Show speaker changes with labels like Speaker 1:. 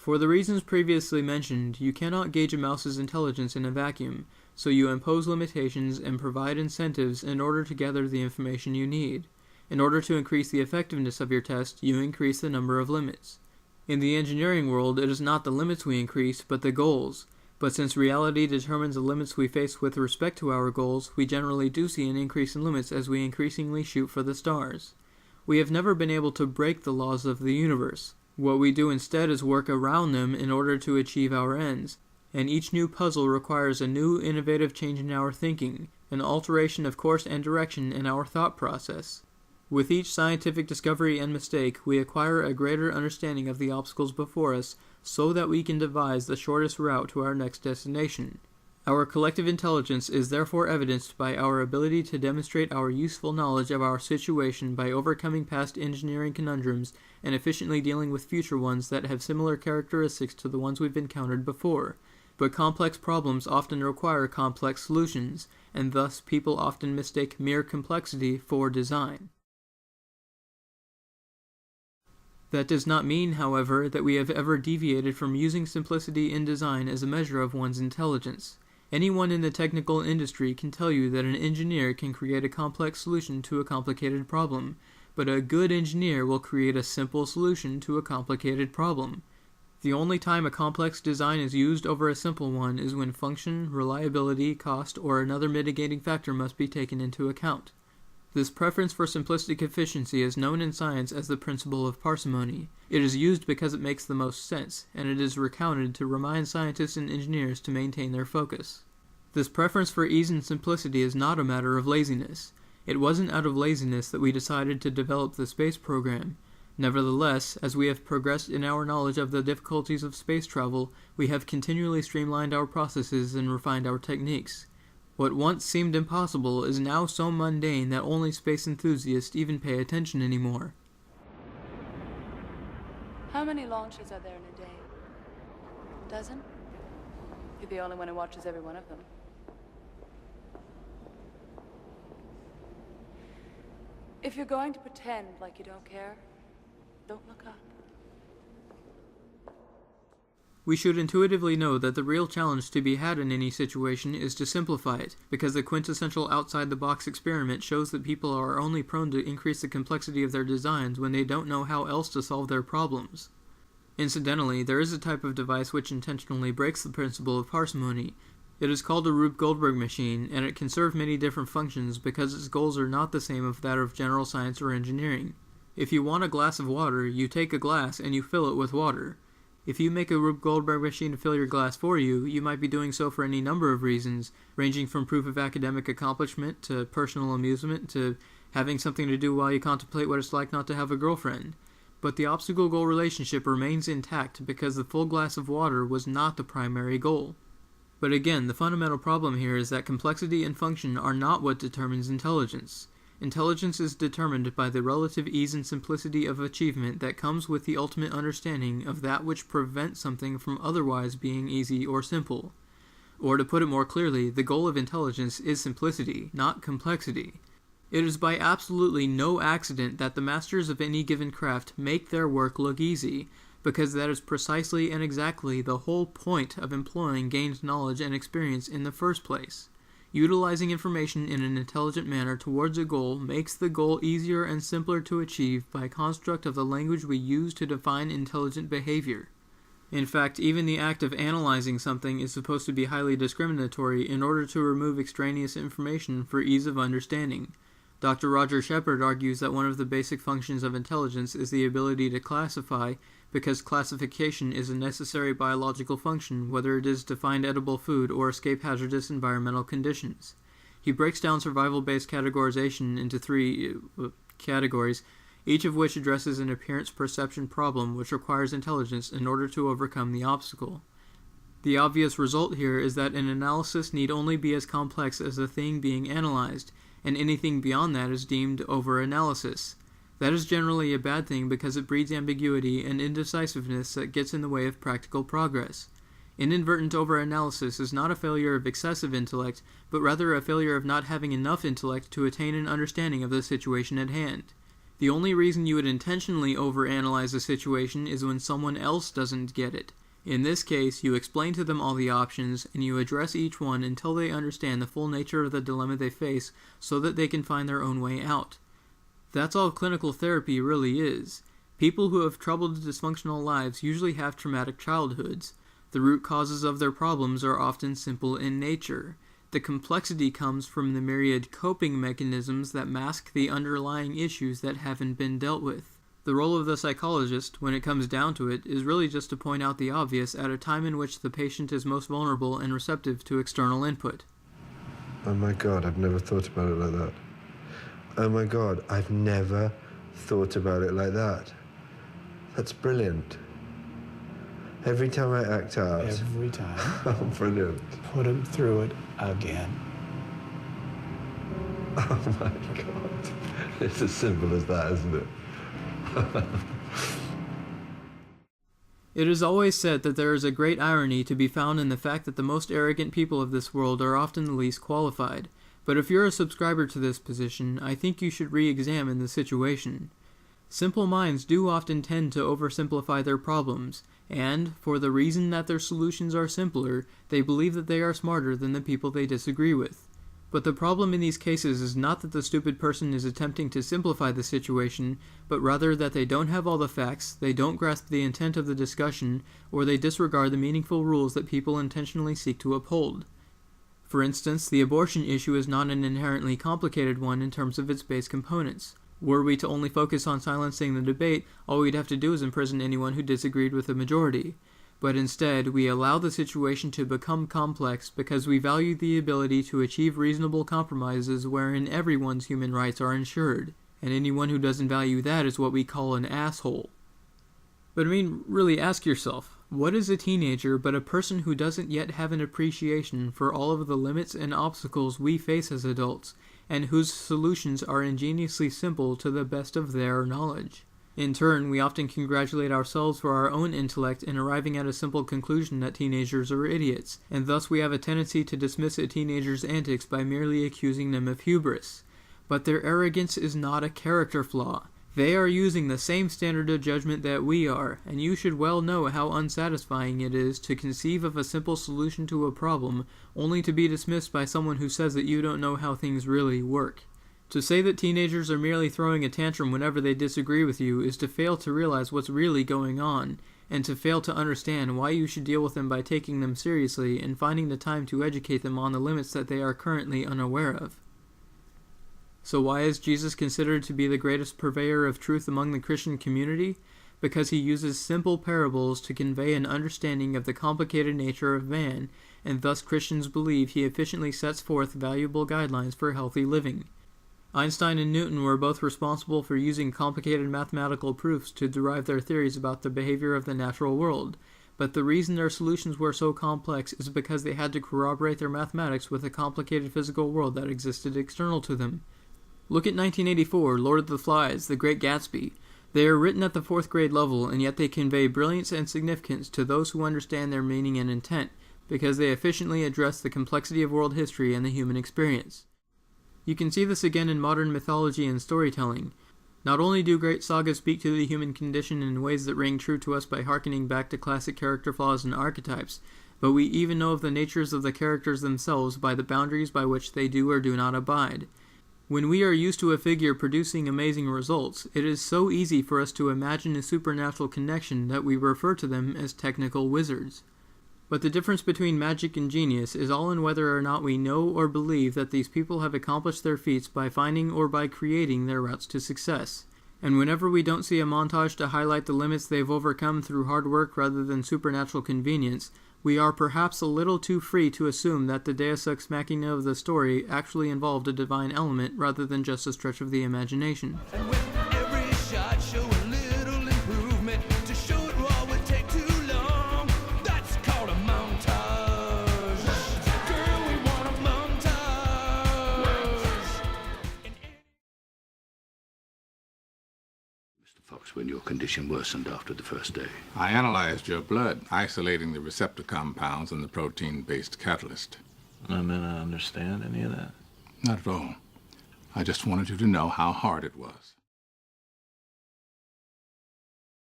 Speaker 1: For the reasons previously mentioned, you cannot gauge a mouse's intelligence in a vacuum, so you impose limitations and provide incentives in order to gather the information you need. In order to increase the effectiveness of your test, you increase the number of limits. In the engineering world, it is not the limits we increase, but the goals. But since reality determines the limits we face with respect to our goals, we generally do see an increase in limits as we increasingly shoot for the stars. We have never been able to break the laws of the universe. What we do instead is work around them in order to achieve our ends, and each new puzzle requires a new innovative change in our thinking, an alteration of course and direction in our thought process. With each scientific discovery and mistake, we acquire a greater understanding of the obstacles before us so that we can devise the shortest route to our next destination. Our collective intelligence is therefore evidenced by our ability to demonstrate our useful knowledge of our situation by overcoming past engineering conundrums and efficiently dealing with future ones that have similar characteristics to the ones we've encountered before. But complex problems often require complex solutions, and thus people often mistake mere complexity for design. That does not mean, however, that we have ever deviated from using simplicity in design as a measure of one's intelligence. Anyone in the technical industry can tell you that an engineer can create a complex solution to a complicated problem, but a good engineer will create a simple solution to a complicated problem. The only time a complex design is used over a simple one is when function, reliability, cost, or another mitigating factor must be taken into account. This preference for simplistic efficiency is known in science as the principle of parsimony. It is used because it makes the most sense, and it is recounted to remind scientists and engineers to maintain their focus. This preference for ease and simplicity is not a matter of laziness. It wasn't out of laziness that we decided to develop the space program. Nevertheless, as we have progressed in our knowledge of the difficulties of space travel, we have continually streamlined our processes and refined our techniques. What once seemed impossible is now so mundane that only space enthusiasts even pay attention anymore.
Speaker 2: How many launches are there in a day? A dozen? You're the only one who watches every one of them. If you're going to pretend like you don't care, don't look up.
Speaker 1: We should intuitively know that the real challenge to be had in any situation is to simplify it, because the quintessential outside-the-box experiment shows that people are only prone to increase the complexity of their designs when they don't know how else to solve their problems. Incidentally, there is a type of device which intentionally breaks the principle of parsimony. It is called a Rube Goldberg machine, and it can serve many different functions because its goals are not the same as that of general science or engineering. If you want a glass of water, you take a glass and you fill it with water. If you make a Rube Goldberg machine to fill your glass for you, you might be doing so for any number of reasons, ranging from proof of academic accomplishment to personal amusement to having something to do while you contemplate what it's like not to have a girlfriend. But the obstacle-goal relationship remains intact because the full glass of water was not the primary goal. But again, the fundamental problem here is that complexity and function are not what determines intelligence. Intelligence is determined by the relative ease and simplicity of achievement that comes with the ultimate understanding of that which prevents something from otherwise being easy or simple. Or to put it more clearly, the goal of intelligence is simplicity, not complexity. It is by absolutely no accident that the masters of any given craft make their work look easy, because that is precisely and exactly the whole point of employing gained knowledge and experience in the first place. Utilizing information in an intelligent manner towards a goal makes the goal easier and simpler to achieve by construct of the language we use to define intelligent behavior. In fact, even the act of analyzing something is supposed to be highly discriminatory in order to remove extraneous information for ease of understanding. Dr. Roger Shepard argues that one of the basic functions of intelligence is the ability to classify, because classification is a necessary biological function, whether it is to find edible food or escape hazardous environmental conditions. He breaks down survival-based categorization into three categories, each of which addresses an appearance perception problem which requires intelligence in order to overcome the obstacle. The obvious result here is that an analysis need only be as complex as the thing being analyzed, and anything beyond that is deemed over-analysis. That is generally a bad thing because it breeds ambiguity and indecisiveness that gets in the way of practical progress. Inadvertent over-analysis is not a failure of excessive intellect, but rather a failure of not having enough intellect to attain an understanding of the situation at hand. The only reason you would intentionally overanalyze a situation is when someone else doesn't get it. In this case, you explain to them all the options, and you address each one until they understand the full nature of the dilemma they face so that they can find their own way out. That's all clinical therapy really is. People who have troubled, dysfunctional lives usually have traumatic childhoods. The root causes of their problems are often simple in nature. The complexity comes from the myriad coping mechanisms that mask the underlying issues that haven't been dealt with. The role of the psychologist, when it comes down to it, is really just to point out the obvious at a time in which the patient is most vulnerable and receptive to external input.
Speaker 3: Oh my God, I've never thought about it like that. Oh my God, I've never thought about it like that. That's brilliant. Every time I act out.
Speaker 4: Every time.
Speaker 3: Oh, brilliant.
Speaker 4: Put him through it again.
Speaker 3: Oh my God. It's as simple as that, isn't it?
Speaker 1: It is always said that there is a great irony to be found in the fact that the most arrogant people of this world are often the least qualified. But if you're a subscriber to this position, I think you should re-examine the situation. Simple minds do often tend to oversimplify their problems, and, for the reason that their solutions are simpler, they believe that they are smarter than the people they disagree with. But the problem in these cases is not that the stupid person is attempting to simplify the situation, but rather that they don't have all the facts, they don't grasp the intent of the discussion, or they disregard the meaningful rules that people intentionally seek to uphold. For instance, the abortion issue is not an inherently complicated one in terms of its base components. Were we to only focus on silencing the debate, all we'd have to do is imprison anyone who disagreed with the majority. But instead, we allow the situation to become complex because we value the ability to achieve reasonable compromises wherein everyone's human rights are ensured, and anyone who doesn't value that is what we call an asshole. But really ask yourself, what is a teenager but a person who doesn't yet have an appreciation for all of the limits and obstacles we face as adults, and whose solutions are ingeniously simple to the best of their knowledge? In turn, we often congratulate ourselves for our own intellect in arriving at a simple conclusion that teenagers are idiots, and thus we have a tendency to dismiss a teenager's antics by merely accusing them of hubris. But their arrogance is not a character flaw. They are using the same standard of judgment that we are, and you should well know how unsatisfying it is to conceive of a simple solution to a problem, only to be dismissed by someone who says that you don't know how things really work. To say that teenagers are merely throwing a tantrum whenever they disagree with you is to fail to realize what's really going on, and to fail to understand why you should deal with them by taking them seriously and finding the time to educate them on the limits that they are currently unaware of. So why is Jesus considered to be the greatest purveyor of truth among the Christian community? Because he uses simple parables to convey an understanding of the complicated nature of man, and thus Christians believe he efficiently sets forth valuable guidelines for healthy living. Einstein and Newton were both responsible for using complicated mathematical proofs to derive their theories about the behavior of the natural world, but the reason their solutions were so complex is because they had to corroborate their mathematics with a complicated physical world that existed external to them. Look at 1984, Lord of the Flies, The Great Gatsby. They are written at the 4th grade level, and yet they convey brilliance and significance to those who understand their meaning and intent, because they efficiently address the complexity of world history and the human experience. You can see this again in modern mythology and storytelling. Not only do great sagas speak to the human condition in ways that ring true to us by hearkening back to classic character flaws and archetypes, but we even know of the natures of the characters themselves by the boundaries by which they do or do not abide. When we are used to a figure producing amazing results, it is so easy for us to imagine a supernatural connection that we refer to them as technical wizards. But the difference between magic and genius is all in whether or not we know or believe that these people have accomplished their feats by finding or by creating their routes to success. And whenever we don't see a montage to highlight the limits they've overcome through hard work rather than supernatural convenience, we are perhaps a little too free to assume that the deus ex machina of the story actually involved a divine element rather than just a stretch of the imagination.
Speaker 5: And with every shot show a little improvement. To show it raw would take too long. That's called a montage. Girl, we want a montage.
Speaker 6: Mr. Fox, when your condition worsened after the first day?
Speaker 7: I analyzed your blood, isolating the receptor compounds and the protein-based catalyst.
Speaker 8: I mean, I understand any of that.
Speaker 7: Not at all. I just wanted you to know how hard it was.